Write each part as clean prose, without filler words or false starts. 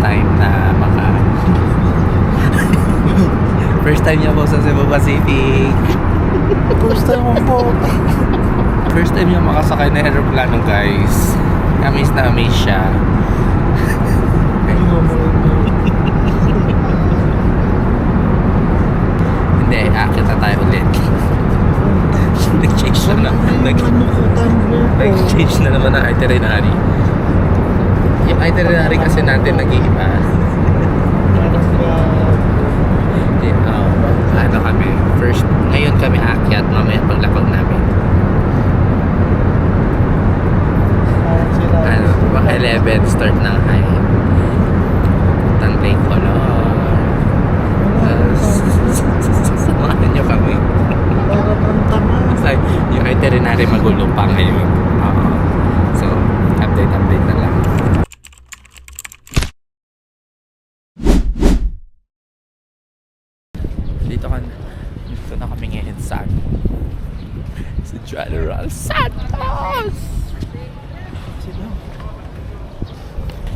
time na first time niya po sa Cebu Pacific. First time mo po. First time niya makasakay na aeroplano, guys. Na-amaze siya. Hindi, akit na tayo ulit. Nag-change na naman ang itinerary. Yung itinerary kasi natin nag-iiba. Ano kami? First, ngayon kami aakyat, mamaya paglapag namin. Ano, baka 11 start ng high. Tanglay Color. Samahan nyo kami. Yung itinerary magulo pa ngayon. So, update na lang. Dito na kami ngayon sa General Santos!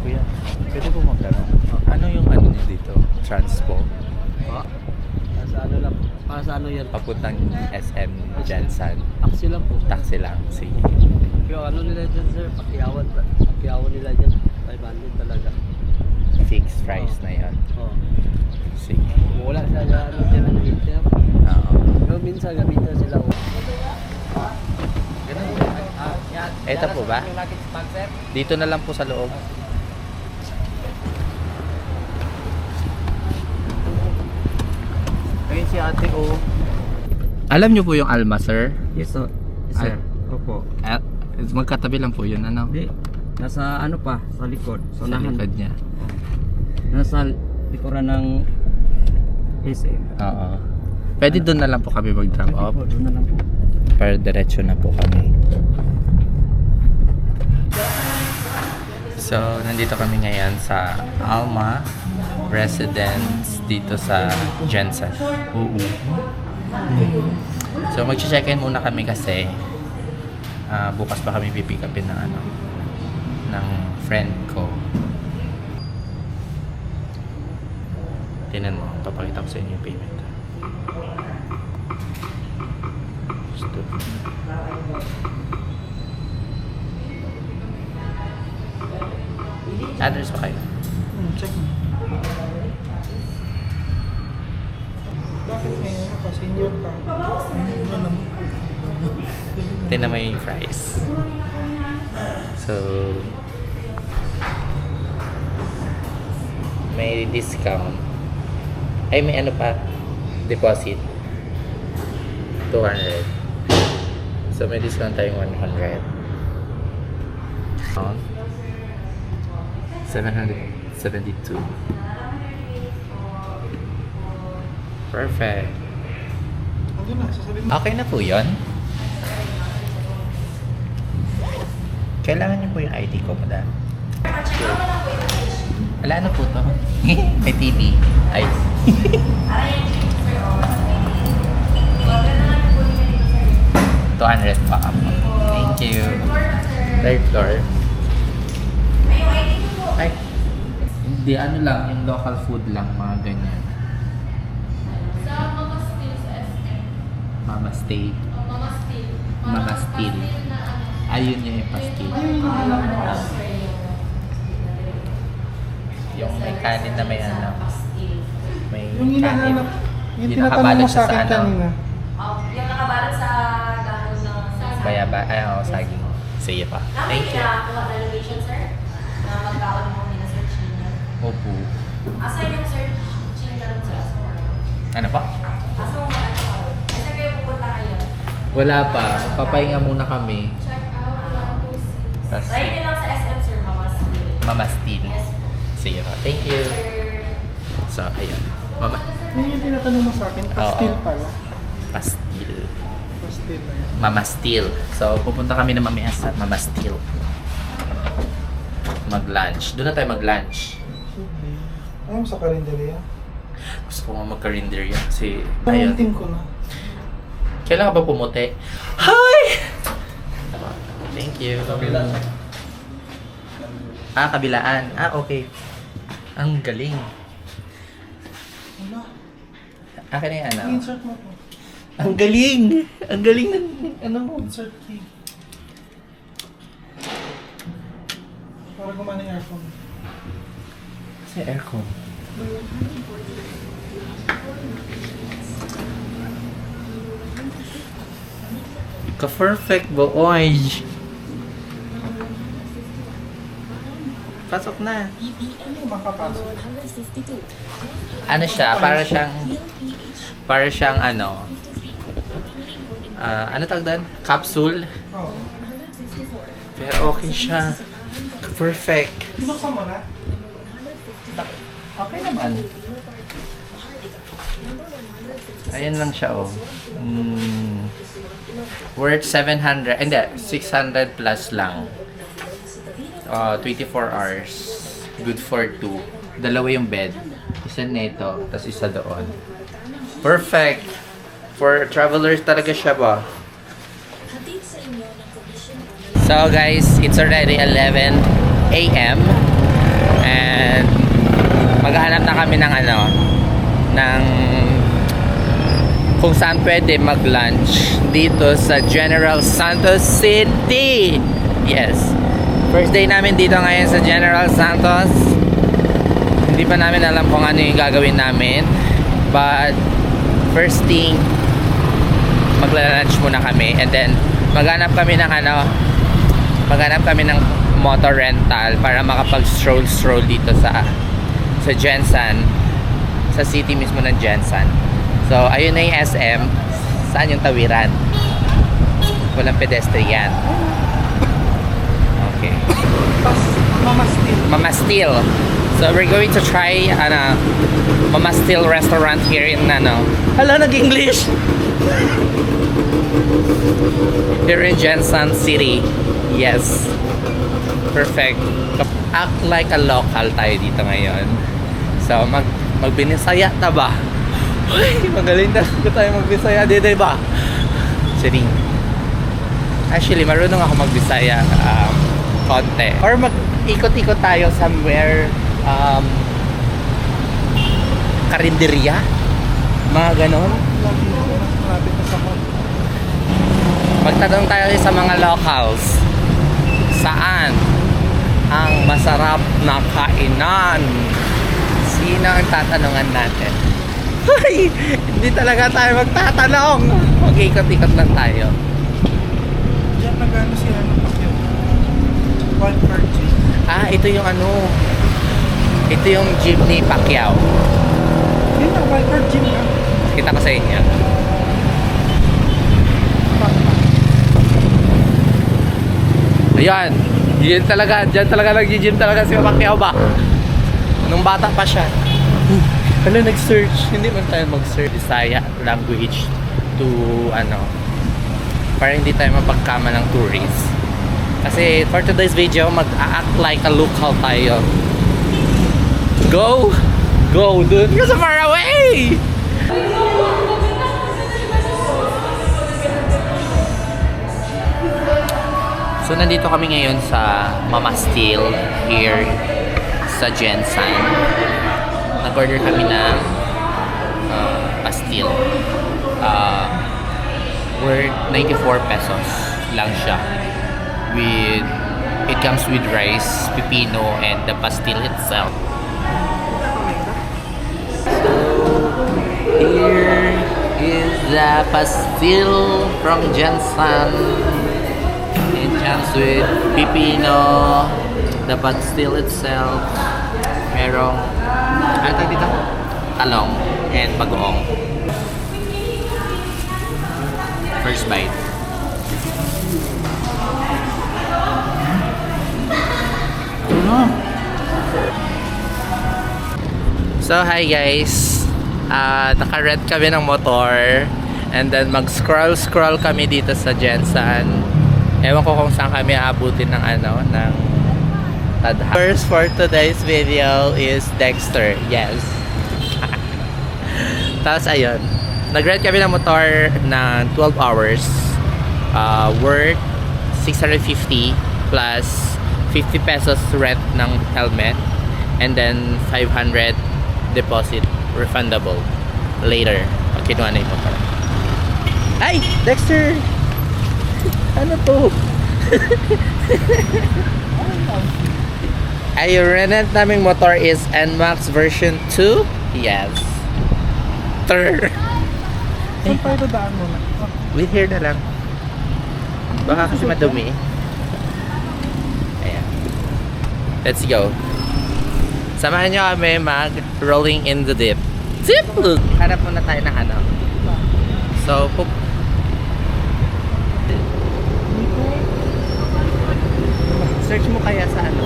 Kuya, pwede po magtanong. Ano yung ano niyo dito? Transpo? Sa ano lang, para sa ano yan? Papuntang SM Jensen. Taxi lang po. Taxi lang. Sige. Pero ano nila dyan sir, pakiyawan nila dyan, 500 talaga. Fixed price na yan. Oo. Sige. Wala siya ano dyan ang meter. Oo. Pero minsan gamitan sila. Ito po ba? Dito na lang po sa loob. Ayun si ate o. Alam niyo po yung Alma, sir? Yes sir. Yes, sir. Opo. Magkatabi lang po yun, ano? Hindi. Nasa ano pa, sa likod. Sa likod niya. Nasa likuran ng SM. Oo. Pwede doon na lang po kami mag-drop off. Opo, doon na lang po. Para diretso na po kami. So, nandito kami ngayon sa Alma Residence dito sa Jensen. Oo. So, mag-check-in muna kami kasi bukas pa kami pipick upin ng ng friend ko. Tingnan mo, papakita ko sa inyo yung payment. Address pa kayo? Check mo. Bakit ngayon ako? Senior ka? Tingnan mo yung price. So, may discount. Ay, may ano pa? Deposit. 200. So, may discount tayong 100. 772. Perfect. Okay na po yun. Kailangan niyo po yung ID ko, madam. Wala na po to. May TV. Ay. $200 pa ako. Thank you. Third floor. Ay. Hindi, ano lang, yung local food lang, mga ganyan. Sa Mama Steel sa SM. Mama Stay. Mama Steel. Mama Steel. Na ano. Ayun yung pastil. Yung may kanin na may ano. May Yung kanin. hinahanap, yung tinatanong nakabalot mo siya sa akin ano, kanina. Yung nakabalot sa dahon ng bayaba. Ay, oo, saging. Sige pa. Thank you. Kuha na location, sir. Na magkaon mo nila Sir Chino. Opo. Asa yung Sir Chino sa Ano pa? asa mo magkaon? Asa kayo pupunta ngayon? Wala pa. Papahinga muna kami. Check out. Tas, Right din lang sa SM, sir. Mama Steel. Mama Steel. Yes. Sige pa. Thank you. Sir. So, ayun. Mama. Yung tinatanong mo sa akin, pastil Oo. pala. Pastil. Pastil na yan. Mama Steel. So, pupunta kami na mamaya sa Mama Steel. Mag-lunch. Doon na tayo mag-lunch. Ayaw sa karinderya. Gusto ko nga mag-carinderia kasi Ayun. ayun. ko na. Kailan ka ba pumuti? Hi! Thank you. Kabilaan. Ah, okay. Ang galing. Wala. Akin na yan, ano? Insert mo po. Ang galing! Ang galing ng ano mo. Insert key. Para gumana yung aircon. Sa aircon. Ka-perfect boy! Pasok na. Ano makapasok? Ano siya? Para siyang ano? Ano tawag doon? Capsule? Oo. Pero okay siya. Perfect. Binuksan mo na? Okay naman. Ayan lang siya, oh. Worth 700, hindi, 600 plus lang. 24 hours. Good for 2. Dalawa yung bed. Isa nito, tapos isa doon. Perfect! For travelers talaga siya ba? So guys, it's already 11 a.m. And maghahanap na kami ng ano, ng kung saan pwede mag-lunch dito sa General Santos City. Yes. First day namin dito ngayon sa General Santos. Hindi pa namin alam kung ano yung gagawin namin. But first thing, magla-lunch muna kami. And then maghanap kami ng ano, maghanap kami ng motor rental para makapag-stroll dito sa Jensen, sa city mismo ng Jensen. So ayun na yung SM. Saan yung tawiran? Walang pedestrian. Okay. Mama Steel. Mama Steel. So we're going to try Mama Steel restaurant here in Hala, nag-English. Here in Jensen City. Yes. Perfect. Act like a local tayo dito ngayon. So magbinisaya ta ba? Uy, magaling na tayo magbisaya dito ba? Sining. Actually, marunong ako magbisaya konti. Or mag-ikot-ikot tayo somewhere karinderya. Mga ganon. Malapit na sa mall. Magtanong tayo sa mga locals. Saan ang masarap na kainan? Sino ang tatanungan natin? Ay, hindi talaga tayo magtatanong. Mag-ikot-ikot lang tayo. Diyan nagano si ano Pacquiao. Wild Virgin. Ito yung ano. Ito yung jeepney Pacquiao. Yun ang Wild Virgin na. Kita ko sa inyo. Ayan. Diyan talaga nag-gym talaga si Pacquiao ba? Nung bata pa siya. Ano, nag-search? Hindi man tayo mag-search Bisaya language to para hindi tayo mapagkama ng tourist. Kasi for today's video, mag-act like a local tayo. Go! Go, dude! You're so far away! So, nandito kami ngayon sa Mama Steel here sa Jensen. Nag-order kami ng pastil. Worth 94 pesos lang siya. It comes with rice, pipino, and the pastil itself. Here is the pastil from Jensen. It comes with pipino, the pastil itself. Merong ano tayo dito? Talong and bagoong. First bite. So hi guys. Naka-rent kami ng motor and then mag-scroll kami dito sa Jensen. Ewan ko kung saan kami aabutin ng ng tadhana. First for today's video is Dexter. Yes. Tapos ayun, nag-rent kami ng motor ng 12 hours. Worth 650 plus 50 pesos rent ng helmet. and then 500 deposit refundable later pag kinuha na yung motor. Ay! Dexter! Ano to? Ay, yung rented naming motor is NMAX version 2? Yes. Saan tayo dadaan muna? Wait here na lang. Baka kasi madumi. Ayan. Let's go. Samahan nyo kami mag rolling in the deep. Zip! Hanap muna tayo ng ano. So, search mo kaya sa ano?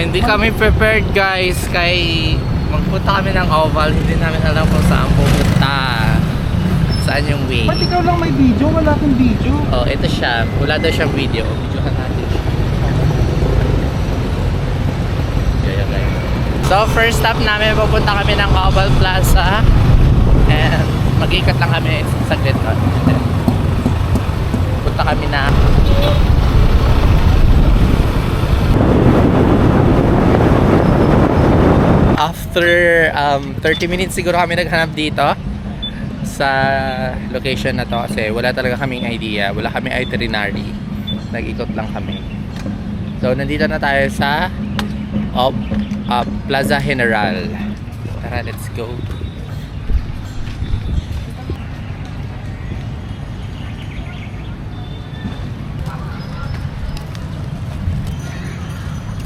Hindi kami prepared guys. Kay magpunta kami ng oval. Hindi namin alam kung saan pupunta. Saan yung way. Ba't ikaw lang may video? Wala akong video. Oh, ito siya. Wala daw siyang video. Videohan natin. Kaya guys. So, first stop namin, pupunta kami ng Oval Plaza. And mag-ikat lang kami saglit doon. Punta kami na after 30 minutes siguro kami naghanap dito sa location na to kasi wala talaga kaming idea, wala kaming itinerary, nag-ikot lang kami. So nandito na tayo sa Plaza General. Tara, let's go.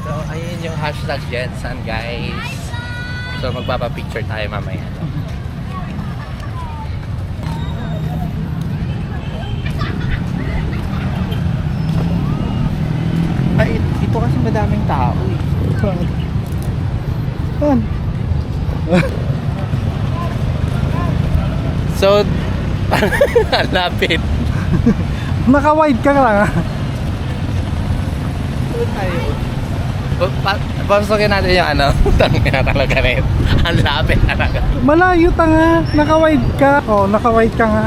So ayun yung hashtag Jensen guys. So magpapapicture tayo mamaya. Ay, ito kasi madaming tao eh. Saan? So, ang lapit. Naka-wide ka lang ah. Saan tayo? Papasokin natin yung ano. Tangina talaga rin. Ang lapit talaga. Malayo tanga. Naka-wide ka. Oh, naka-wide ka nga.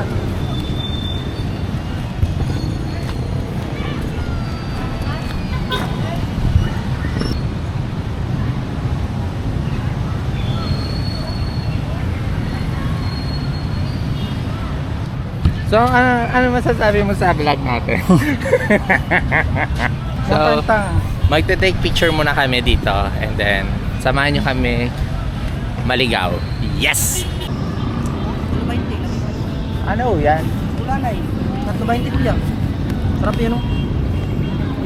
So, ano masasabi mo sa vlog natin? So, Nakanta. magte-take picture muna kami dito and then samahan nyo kami maligaw. Yes! Ano yan? Wala na eh. 320 kuya. Sarap yun oh.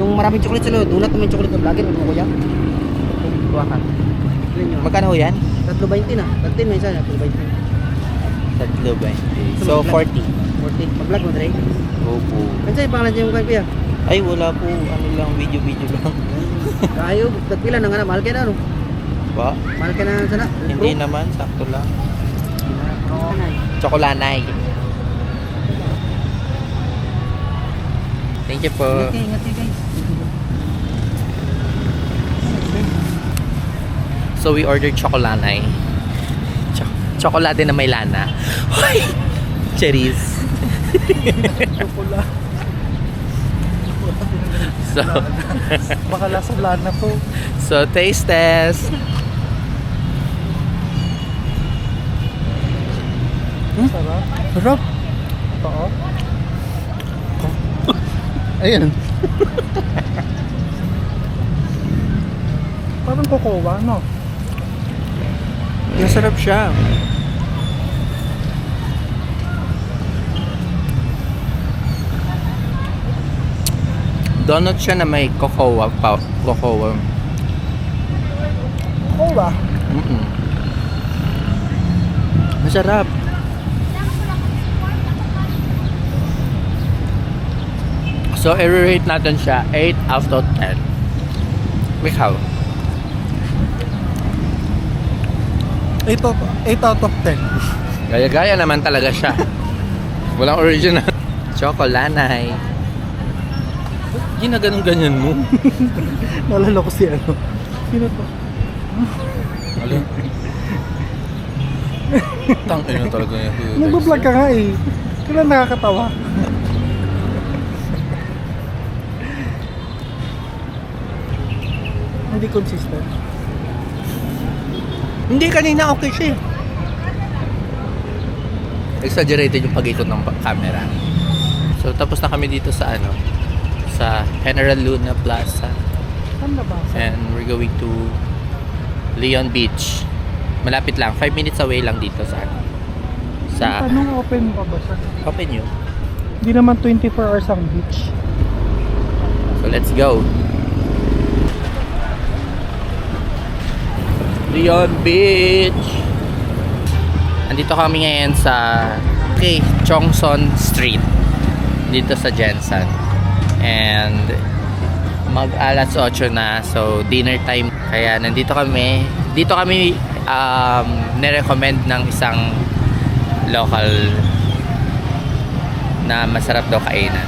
Yung maraming chocolate sa loob. Dunat naman yung chocolate na vlogger. Ano ko kuya? Kuha ka. Yun yun. Magkano yan? 320 na. 13 may isa na. 320. 320. So, 40. 40. Mag-vlog mo, Dre. Opo. Ano sa'yo pangalan dyan yung kay kuya? Ay, wala po. Ano lang, video-video lang. Kayo, tagpila na nga na. Mahal ka na ano? Ba? Mahal ka na sana. Hindi naman, sakto lang. Chocolanay. Thank you po. Okay, ingat kayo guys. So we ordered chocolanay. Chocolate na may lana. Hoy! Cherries. Chocolate. So, Baka lasa lana po. so taste test. Sarap. Sarap. Ito oh. Ayan. Parang kokowa, no? Masarap siya. Donut siya na may cocoa pa. Cocoa. Kokowa? Masarap. So, i-rate natin siya 8 out of 10. Ikaw? 8 out of 10. Gaya-gaya naman talaga siya. Walang original. Chocolanay. Ginaganong-ganyan mo. Nalala ko si ano. Sino to? Alin? Tangin na talaga yung Nag-vlog ka nga eh. Kailan nakakatawa? Hindi consistent. Hindi, kanina okay siya. Exaggerated yung pag-ikot ng camera. So tapos na kami dito sa ano, sa General Luna Plaza. Saan na ba? And we're going to Leon Beach. Malapit lang, 5 minutes away lang dito sa ano. Sa Anong open pa ba siya? open yun. Hindi naman 24 hours ang beach. So let's go. Leon Beach. Andito kami ngayon sa Chongson Street dito sa Jensen. And mag alas 8 na, so dinner time. Kaya nandito kami. Dito kami nirecommend ng isang local na masarap daw kainan.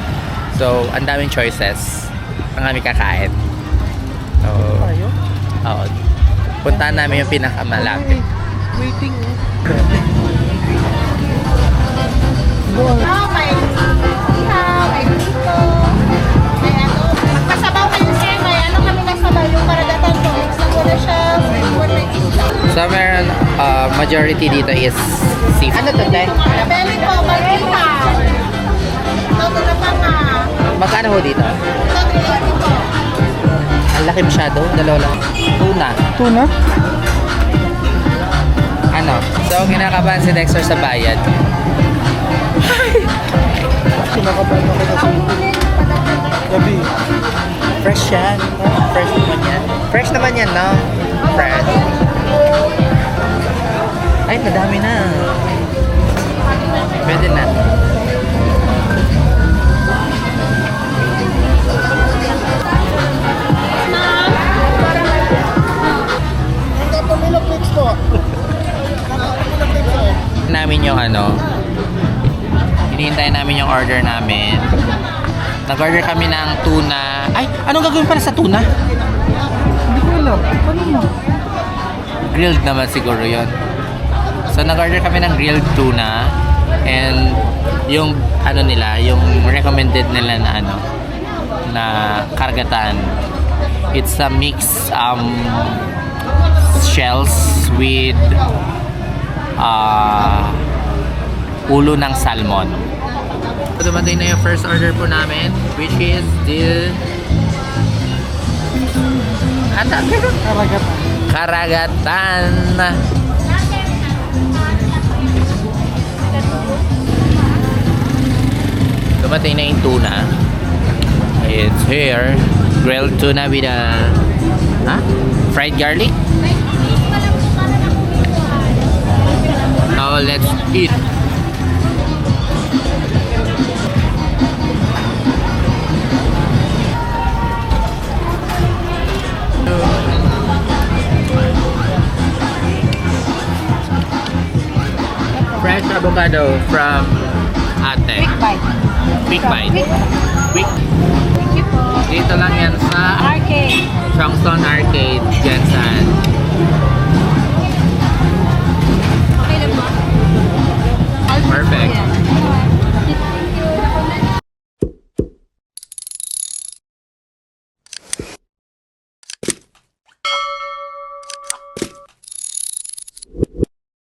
So, ang daming choices ang kami kakain. So, Tayo? oo. Puntahan namin yung pinakamalapit. Waiting. Oh, may ihaw, may dito, may ano. Magpasabaw kayo sir, may ano kami nasabaw, yung karagatan ko. Siguro siya, siguro may isla. So, meron, majority dito is seafood. Ano to, Tay? Marabeli po, may ihaw. Todo na pa nga. Magkano ho dito? Ito, 380 po. Ang laki masyado. Dalawa lang. Tuna. Tuna? Ano? So, kinakabahan si Dexter sa bayad. Sinakabahan ako na sa gabi. Fresh yan. Fresh naman yan. Fresh naman yan, no? Fresh. Ay, madami na. Pwede na. Namin yung ano, hinihintay namin yung order namin. Nag-order kami ng tuna. Ay, anong gagawin pala sa tuna? Hindi ko alam. Ano mo? Grilled naman siguro yon. So nag-order kami ng grilled tuna and yung ano nila, yung recommended nila na ano na kargatan. It's a mix shells with ulo ng salmon. So dumating na yung first order po namin, which is the Karagatan. karagatan. Dumating na yung tuna. It's here. Grilled tuna with fried garlic. Now let's eat. Fresh avocado from Ate. Quick bite. Quick. Thank you po. Dito lang yan sa Arcade. Chongson Arcade, Jensen. Okay lang po. Perfect.